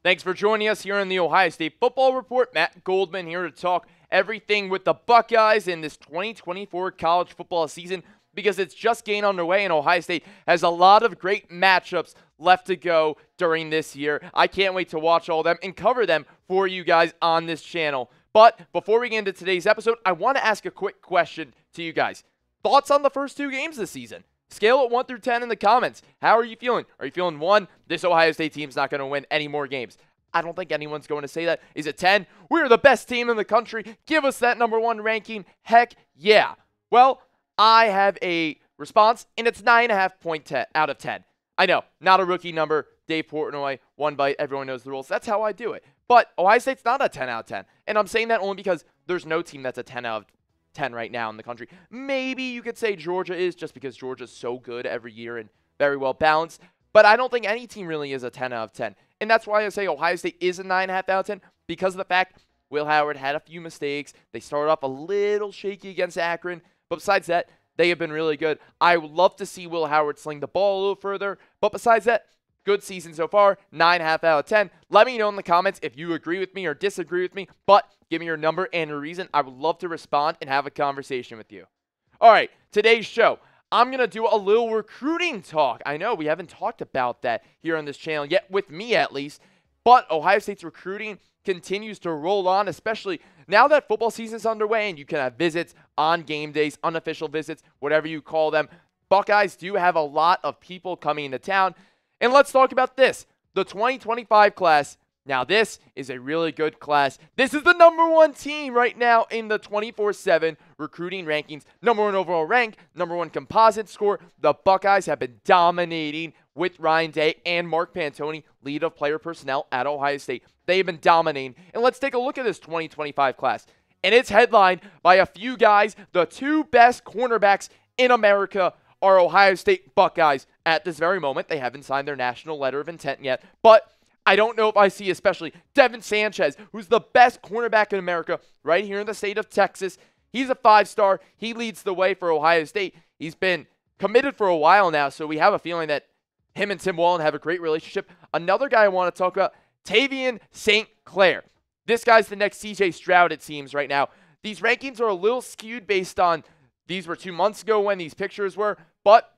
Thanks for joining us here on the Ohio State Football Report. Matt Goldman here to talk everything with the Buckeyes in this 2024 college football season because it's just getting underway and Ohio State has a lot of great matchups left to go during this year. I can't wait to watch all of them and cover them for you guys on this channel. But before we get into today's episode, I want to ask a quick question to you guys. Thoughts on the first two games this season? Scale it 1 through 10 in the comments. How are you feeling? Are you feeling 1? This Ohio State team's not going to win any more games. I don't think anyone's going to say that. Is it 10? We're the best team in the country. Give us that number 1 ranking. Heck yeah. Well, I have a response, and it's 9.5 out of 10. I know, not a rookie number. Dave Portnoy, one bite. Everyone knows the rules. That's how I do it. But Ohio State's not a 10 out of 10. And I'm saying that only because there's no team that's a 10 out of 10 right now in the country. Maybe you could say Georgia is, just because Georgia's so good every year and very well balanced. But I don't think any team really is a 10 out of 10. And that's why I say Ohio State is a 9.5 out of 10, because of the fact Will Howard had a few mistakes. They started off a little shaky against Akron. But besides that, they have been really good. I would love to see Will Howard sling the ball a little further. But besides that, good season so far, 9.5 out of 10. Let me know in the comments if you agree with me or disagree with me. But give me your number and a reason. I would love to respond and have a conversation with you. All right, today's show. I'm going to do a little recruiting talk. I know we haven't talked about that here on this channel yet, with me at least. But Ohio State's recruiting continues to roll on, especially now that football season's underway and you can have visits on game days, unofficial visits, whatever you call them. Buckeyes do have a lot of people coming into town. And let's talk about this, the 2025 class. Now, this is a really good class. This is the number 1 team right now in the 24/7 recruiting rankings. Number 1 overall rank, number 1 composite score. The Buckeyes have been dominating with Ryan Day and Mark Pantoni, lead of player personnel at Ohio State. They've been dominating. And let's take a look at this 2025 class. And it's headlined by a few guys. The 2 best cornerbacks in America are Ohio State Buckeyes at this very moment. They haven't signed their national letter of intent yet, but I don't know if I see especially Devin Sanchez, who's the best cornerback in America right here in the state of Texas. He's a 5-star. He leads the way for Ohio State. He's been committed for a while now, so we have a feeling that him and Tim Wallen have a great relationship. Another guy I want to talk about, Tavien St. Clair. This guy's the next CJ Stroud, it seems, right now. These rankings are a little skewed based on these were 2 months ago when these pictures were, but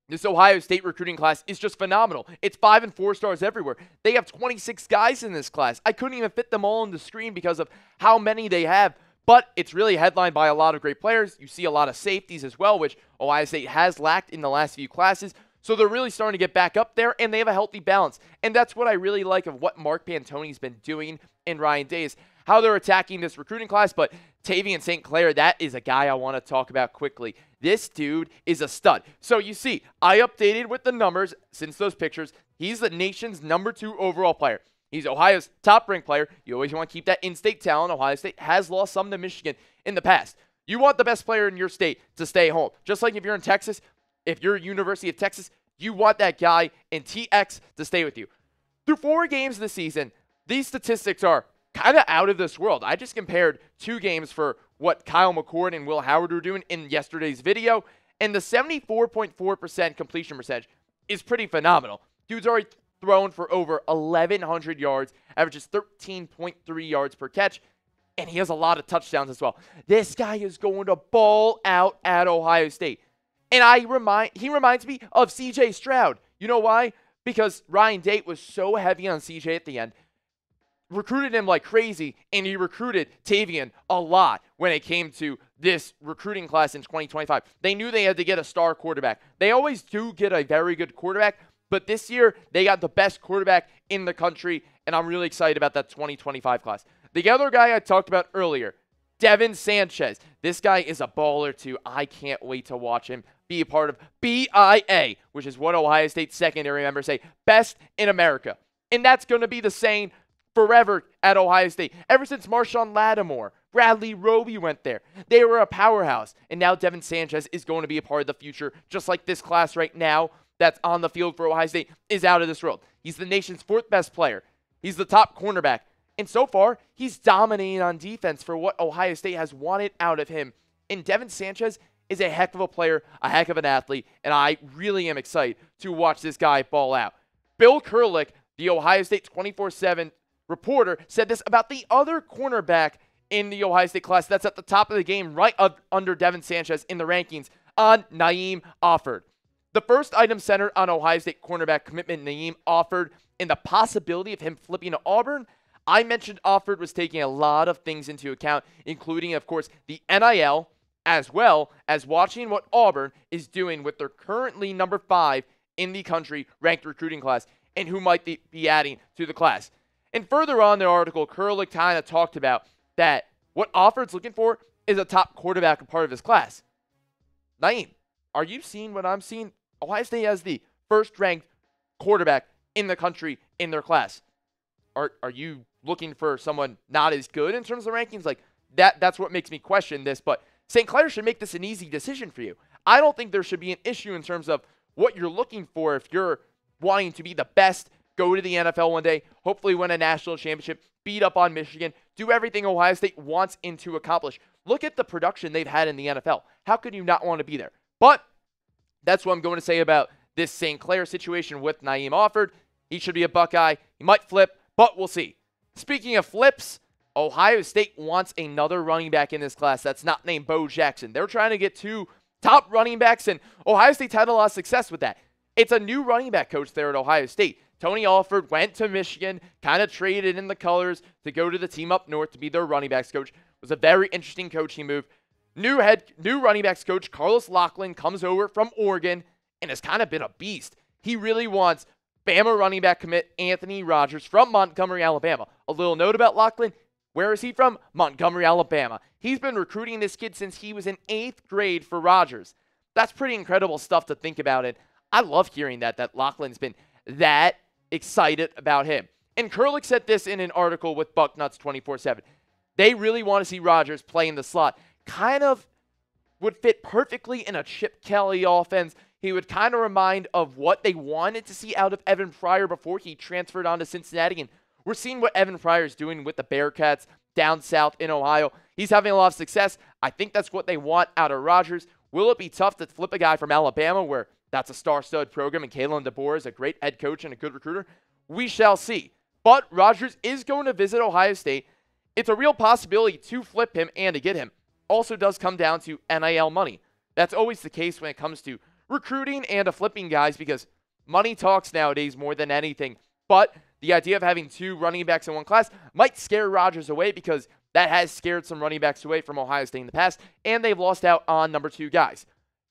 this Ohio State recruiting class is just phenomenal. It's 5 and 4 stars everywhere. They have 26 guys in this class. I couldn't even fit them all on the screen because of how many they have, but it's really headlined by a lot of great players. You see a lot of safeties as well, which Ohio State has lacked in the last few classes. So they're really starting to get back up there, and they have a healthy balance. And that's what I really like of what Mark Pantoni's been doing in Ryan Day, is how they're attacking this recruiting class. But Tavien St. Clair, that is a guy I want to talk about quickly. This dude is a stud. So you see, I updated with the numbers since those pictures. He's the nation's number 2 overall player. He's Ohio's top-ranked player. You always want to keep that in-state talent. Ohio State has lost some to Michigan in the past. You want the best player in your state to stay home. Just like if you're in Texas, if you're University of Texas, you want that guy in TX to stay with you. Through 4 games this season, these statistics are kind of out of this world. I just compared 2 games for what Kyle McCord and Will Howard were doing in yesterday's video, and the 74.4% completion percentage is pretty phenomenal. Dude's already thrown for over 1,100 yards, averages 13.3 yards per catch, and he has a lot of touchdowns as well. This guy is going to ball out at Ohio State. And he reminds me of CJ Stroud. You know why? Because Ryan Day was so heavy on CJ at the end, recruited him like crazy, and he recruited Tavien a lot when it came to this recruiting class in 2025. They knew they had to get a star quarterback. They always do get a very good quarterback, but this year they got the best quarterback in the country, and I'm really excited about that 2025 class. The other guy I talked about earlier, Devin Sanchez. This guy is a baller too. I can't wait to watch him be a part of BIA, which is what Ohio State secondary members say, best in America. And that's going to be the saying forever at Ohio State. Ever since Marshawn Lattimore, Bradley Roby went there, they were a powerhouse. And now Devin Sanchez is going to be a part of the future, just like this class right now that's on the field for Ohio State is out of this world. He's the nation's 4th best player. He's the top cornerback. And so far, he's dominating on defense for what Ohio State has wanted out of him. And Devin Sanchez is a heck of a player, a heck of an athlete, and I really am excited to watch this guy ball out. Bill Kurlick, The Ohio State 24/7 reporter said this about the other cornerback in the Ohio State class that's at the top of the game, right up under Devin Sanchez in the rankings, on Naeem Offord. The first item centered on Ohio State cornerback commitment Naeem Offord and the possibility of him flipping to Auburn. I mentioned Offord was taking a lot of things into account, including, of course, the NIL, as well as watching what Auburn is doing with their currently number 5 in the country ranked recruiting class and who might be adding to the class. And further on in the article, Kurlick kind of talked about that what Offord's looking for is a top quarterback, a part of his class. Naeem, are you seeing what I'm seeing? Ohio State has the first-ranked quarterback in the country in their class. Are you looking for someone not as good in terms of the rankings? Like, that's what makes me question this, but St. Clair should make this an easy decision for you. I don't think there should be an issue in terms of what you're looking for if you're wanting to be the best, go to the NFL one day, hopefully win a national championship, beat up on Michigan, do everything Ohio State wants to accomplish. Look at the production they've had in the NFL. How could you not want to be there? But that's what I'm going to say about this St. Clair situation with Naeem Offord. He should be a Buckeye. He might flip, but we'll see. Speaking of flips, Ohio State wants another running back in this class that's not named Bo Jackson. They're trying to get 2 top running backs, and Ohio State's had a lot of success with that. It's a new running back coach there at Ohio State. Tony Alford went to Michigan, kind of traded in the colors to go to the team up north to be their running backs coach. It was a very interesting coaching move. New running backs coach Carlos Loughlin comes over from Oregon and has kind of been a beast. He really wants Bama running back commit Anthony Rogers from Montgomery, Alabama. A little note about Loughlin. Where is he from? Montgomery, Alabama. He's been recruiting this kid since he was in 8th grade for Rogers. That's pretty incredible stuff to think about it. I love hearing that Loughlin's been that excited about him. And Kurlick said this in an article with Bucknuts 24/7. They really want to see Rogers play in the slot. Kind of would fit perfectly in a Chip Kelly offense. He would kind of remind of what they wanted to see out of Evan Pryor before he transferred on to Cincinnati. And we're seeing what Evan Pryor is doing with the Bearcats down south in Ohio. He's having a lot of success. I think that's what they want out of Rogers. Will it be tough to flip a guy from Alabama where that's a star-studded program and Kalen DeBoer is a great head coach and a good recruiter? We shall see. But Rogers is going to visit Ohio State. It's a real possibility to flip him and to get him. Also does come down to NIL money. That's always the case when it comes to recruiting and to flipping guys because money talks nowadays more than anything. But the idea of having 2 running backs in one class might scare Rogers away because that has scared some running backs away from Ohio State in the past, and they've lost out on number 2 guys.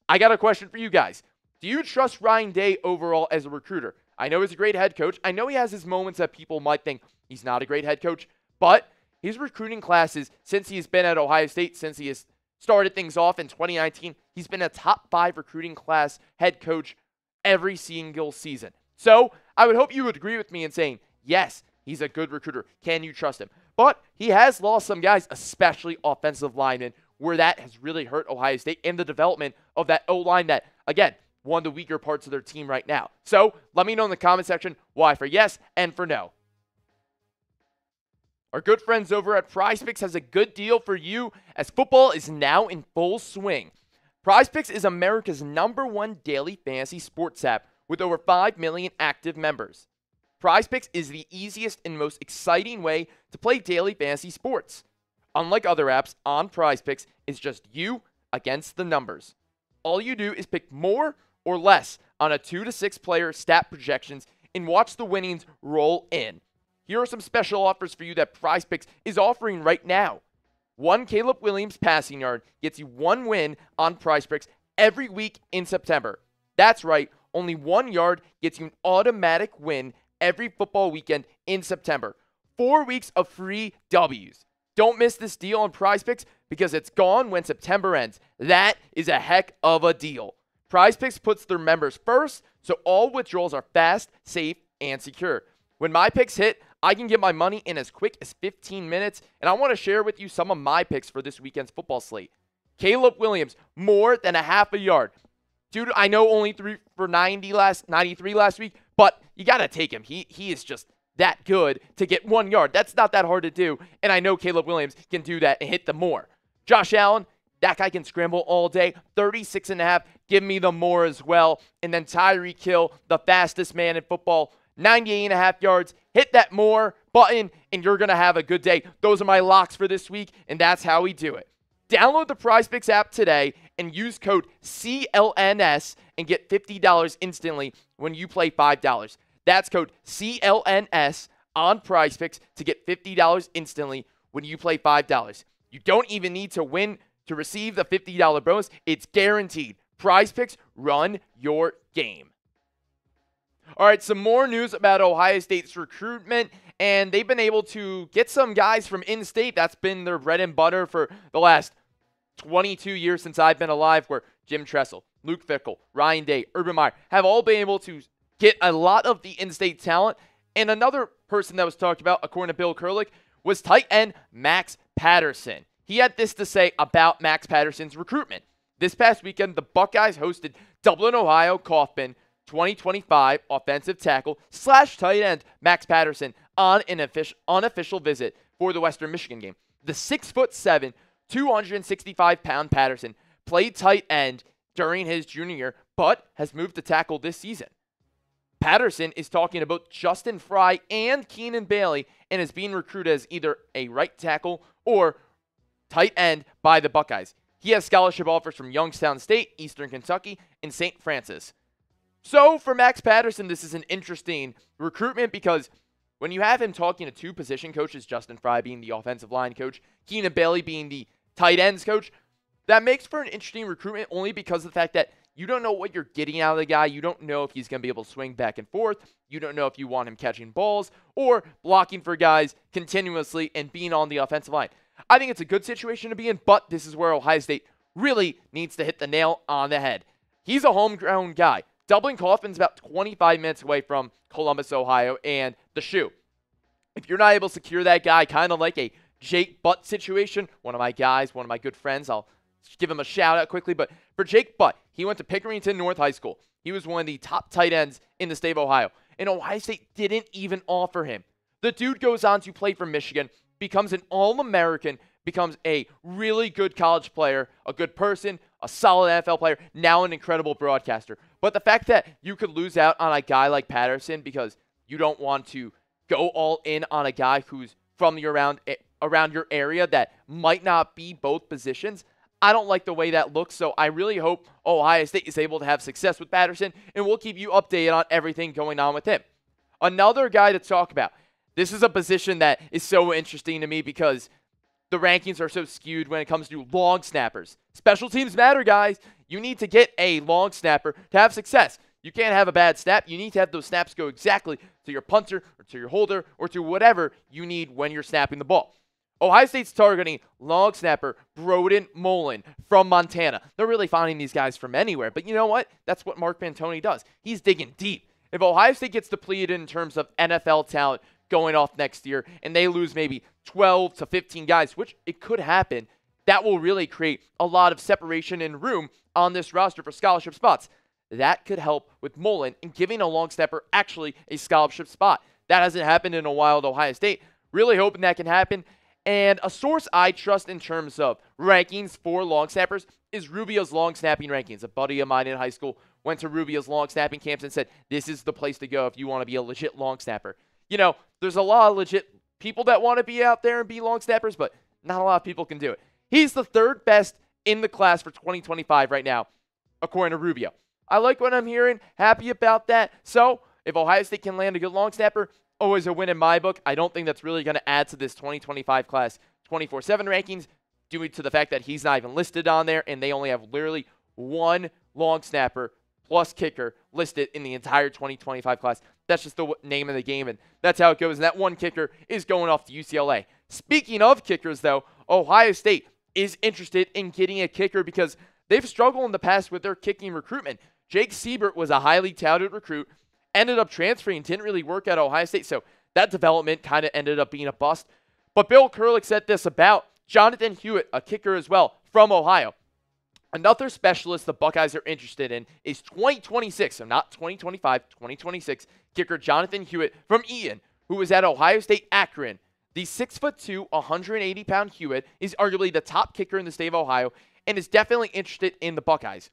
I got a question for you guys. Do you trust Ryan Day overall as a recruiter? I know he's a great head coach. I know he has his moments that people might think he's not a great head coach, but his recruiting classes, since he's been at Ohio State, since he has started things off in 2019, he's been a top 5 recruiting class head coach every single season. So I would hope you would agree with me in saying, yes, he's a good recruiter. Can you trust him? But he has lost some guys, especially offensive linemen, where that has really hurt Ohio State and the development of that O-line that, again, one of the weaker parts of their team right now. So let me know in the comment section why for yes and for no. Our good friends over at PrizePicks has a good deal for you as football is now in full swing. PrizePicks is America's #1 daily fantasy sports app with over 5 million active members. PrizePicks is the easiest and most exciting way to play daily fantasy sports. Unlike other apps, on PrizePicks, it's just you against the numbers. All you do is pick more or less on a 2 to 6 player stat projections and watch the winnings roll in. Here are some special offers for you that PrizePicks is offering right now. 1 Caleb Williams passing yard gets you 1 win on PrizePicks every week in September. That's right, only 1 yard gets you an automatic win every football weekend in September. 4 weeks of free W's. Don't miss this deal on PrizePicks because it's gone when September ends. That is a heck of a deal. PrizePicks puts their members first, so all withdrawals are fast, safe, and secure. When my picks hit, I can get my money in as quick as 15 minutes, and I want to share with you some of my picks for this weekend's football slate. Caleb Williams, more than a half a yard. Dude, I know only 3 for 93 last week, but you got to take him. He is just that good to get 1 yard. That's not that hard to do, and I know Caleb Williams can do that and hit them more. Josh Allen, that guy can scramble all day. 36.5, give me the more as well. And then Tyreek Hill, the fastest man in football, 98.5 yards. Hit that more button, and you're going to have a good day. Those are my locks for this week, and that's how we do it. Download the PrizePicks app today and use code CLNS and get $50 instantly when you play $5. That's code CLNS on PrizePicks to get $50 instantly when you play $5. You don't even need to win to receive the $50 bonus. It's guaranteed. PrizePicks, run your game. All right, some more news about Ohio State's recruitment, and they've been able to get some guys from in-state. That's been their bread and butter for the last 22 years since I've been alive, where Jim Tressel, Luke Fickell, Ryan Day, Urban Meyer have all been able to get a lot of the in-state talent. And another person that was talked about, according to Bill Kurelic, was tight end Max Patterson. He had this to say about Max Patterson's recruitment. This past weekend, the Buckeyes hosted Dublin, Ohio Kaufman 2025 offensive tackle / tight end Max Patterson on an unofficial visit for the Western Michigan game. The 6'7", 265-pound Patterson played tight end during his junior year, but has moved to tackle this season. Patterson is talking about Justin Fry and Keenan Bailey and is being recruited as either a right tackle or tight end by the Buckeyes. He has scholarship offers from Youngstown State, Eastern Kentucky, and St. Francis. So for Max Patterson, this is an interesting recruitment because when you have him talking to two position coaches, Justin Fry being the offensive line coach, Keenan Bailey being the tight ends coach, that makes for an interesting recruitment only because of the fact that you don't know what you're getting out of the guy. You don't know if he's going to be able to swing back and forth. You don't know if you want him catching balls or blocking for guys continuously and being on the offensive line. I think it's a good situation to be in, but this is where Ohio State really needs to hit the nail on the head. He's a homegrown guy. Dublin Kaufman's about 25 minutes away from Columbus, Ohio, and the Shoe. If you're not able to secure that guy, kind of like a Jake Butt situation, one of my guys, one of my good friends, I'll give him a shout out quickly, but for Jake Butt, he went to Pickerington North High School. He was one of the top tight ends in the state of Ohio, and Ohio State didn't even offer him. The dude goes on to play for Michigan, becomes an All-American, becomes a really good college player, a good person, a solid NFL player, now an incredible broadcaster. But the fact that you could lose out on a guy like Patterson because you don't want to go all in on a guy who's from the around your area that might not be both positions, I don't like the way that looks. So I really hope Ohio State is able to have success with Patterson, and we'll keep you updated on everything going on with him. Another guy to talk about. This is a position that is so interesting to me because the rankings are so skewed when it comes to long snappers. Special teams matter, guys. You need to get a long snapper to have success. You can't have a bad snap. You need to have those snaps go exactly to your punter or to your holder or to whatever you need when you're snapping the ball. Ohio State's targeting long snapper Broden Mullen from Montana. They're really finding these guys from anywhere. But you know what? That's what Mark Pantoni does. He's digging deep. If Ohio State gets depleted in terms of NFL talent going off next year and they lose maybe 12 to 15 guys, which it could happen, that will really create a lot of separation and room on this roster for scholarship spots. That could help with Mullen in giving a long snapper actually a scholarship spot. That hasn't happened in a while at Ohio State. Really hoping that can happen. And a source I trust in terms of rankings for long snappers is Rubio's long snapping rankings. A buddy of mine in high school went to Rubio's long snapping camps and said, this is the place to go if you want to be a legit long snapper. You know, there's a lot of legit people that want to be out there and be long snappers, but not a lot of people can do it. He's the third best in the class for 2025 right now, according to Rubio. I like what I'm hearing. Happy about that. So, if Ohio State can land a good long snapper, always a win in my book. I don't think that's really going to add to this 2025 class 24/7 rankings due to the fact that he's not even listed on there, and they only have literally one long snapper plus kicker listed in the entire 2025 class. That's just the name of the game, and that's how it goes. And that one kicker is going off to UCLA. Speaking of kickers, though, Ohio State is interested in getting a kicker because they've struggled in the past with their kicking recruitment. Jake Siebert was a highly touted recruit, ended up transferring, didn't really work at Ohio State, so that development kind of ended up being a bust. But Bill Kurelic said this about Jonathan Hewitt, a kicker as well, from Ohio. Another specialist the Buckeyes are interested in is 2026, so not 2025, 2026, kicker Jonathan Hewitt from Eaton, who was at Ohio State Akron. The 6'2", 180-pound Hewitt is arguably the top kicker in the state of Ohio and is definitely interested in the Buckeyes.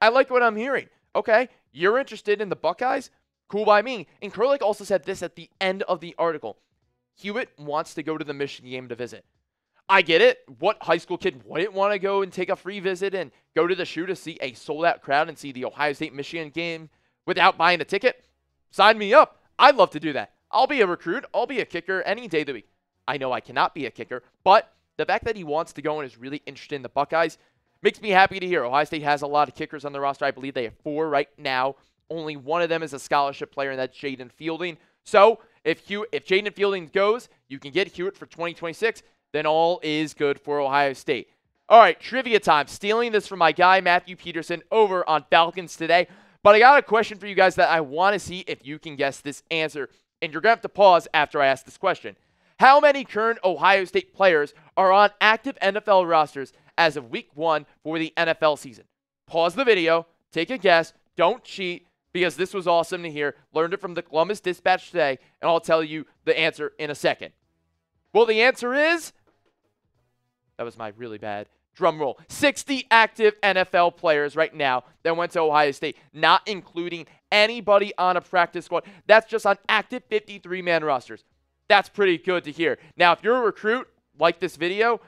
I like what I'm hearing. Okay, you're interested in the Buckeyes? Cool by me. And Kurlik also said this at the end of the article. Hewitt wants to go to the Michigan game to visit. I get it. What high school kid wouldn't want to go and take a free visit and go to the shoe to see a sold-out crowd and see the Ohio State-Michigan game without buying a ticket? Sign me up. I'd love to do that. I'll be a recruit. I'll be a kicker any day of the week. I know I cannot be a kicker, but the fact that he wants to go and is really interested in the Buckeyes makes me happy to hear. Ohio State has a lot of kickers on the roster. I believe they have 4 right now. Only one of them is a scholarship player, and that's Jaden Fielding. So if Jaden Fielding goes, you can get Hewitt for 2026, then all is good for Ohio State. All right, trivia time. Stealing this from my guy, Matthew Peterson, over on Falcons Today. But I got a question for you guys that I want to see if you can guess this answer. And you're going to have to pause after I ask this question. How many current Ohio State players are on active NFL rosters as of week 1 for the NFL season? Pause the video, take a guess, don't cheat, because this was awesome to hear. Learned it from the Columbus Dispatch today, and I'll tell you the answer in a second. Well, the answer is, that was my really bad drum roll, 60 active NFL players right now that went to Ohio State, not including anybody on a practice squad. That's just on active 53-man rosters. That's pretty good to hear. Now, if you're a recruit like this video,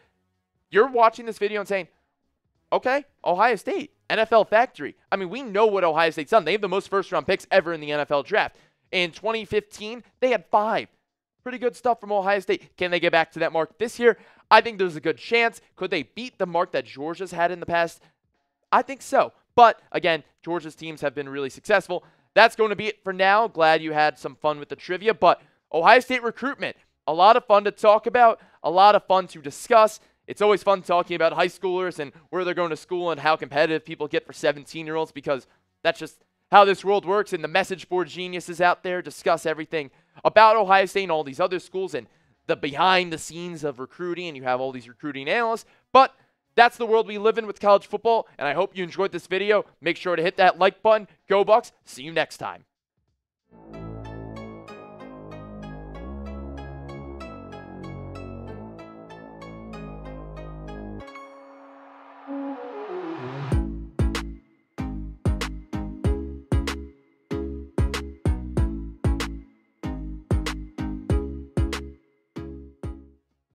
you're watching this video and saying, okay, Ohio State, NFL factory. I mean, we know what Ohio State's done. They have the most first-round picks ever in the NFL draft. In 2015, they had 5. Pretty good stuff from Ohio State. Can they get back to that mark this year? I think there's a good chance. Could they beat the mark that Georgia's had in the past? I think so. But, again, Georgia's teams have been really successful. That's going to be it for now. Glad you had some fun with the trivia. But Ohio State recruitment, a lot of fun to talk about, a lot of fun to discuss. It's always fun talking about high schoolers and where they're going to school and how competitive people get for 17-year-olds, because that's just how this world works. And the message board geniuses out there discuss everything about Ohio State and all these other schools and the behind the scenes of recruiting, and you have all these recruiting analysts. But that's the world we live in with college football, and I hope you enjoyed this video. Make sure to hit that like button. Go Bucks. See you next time.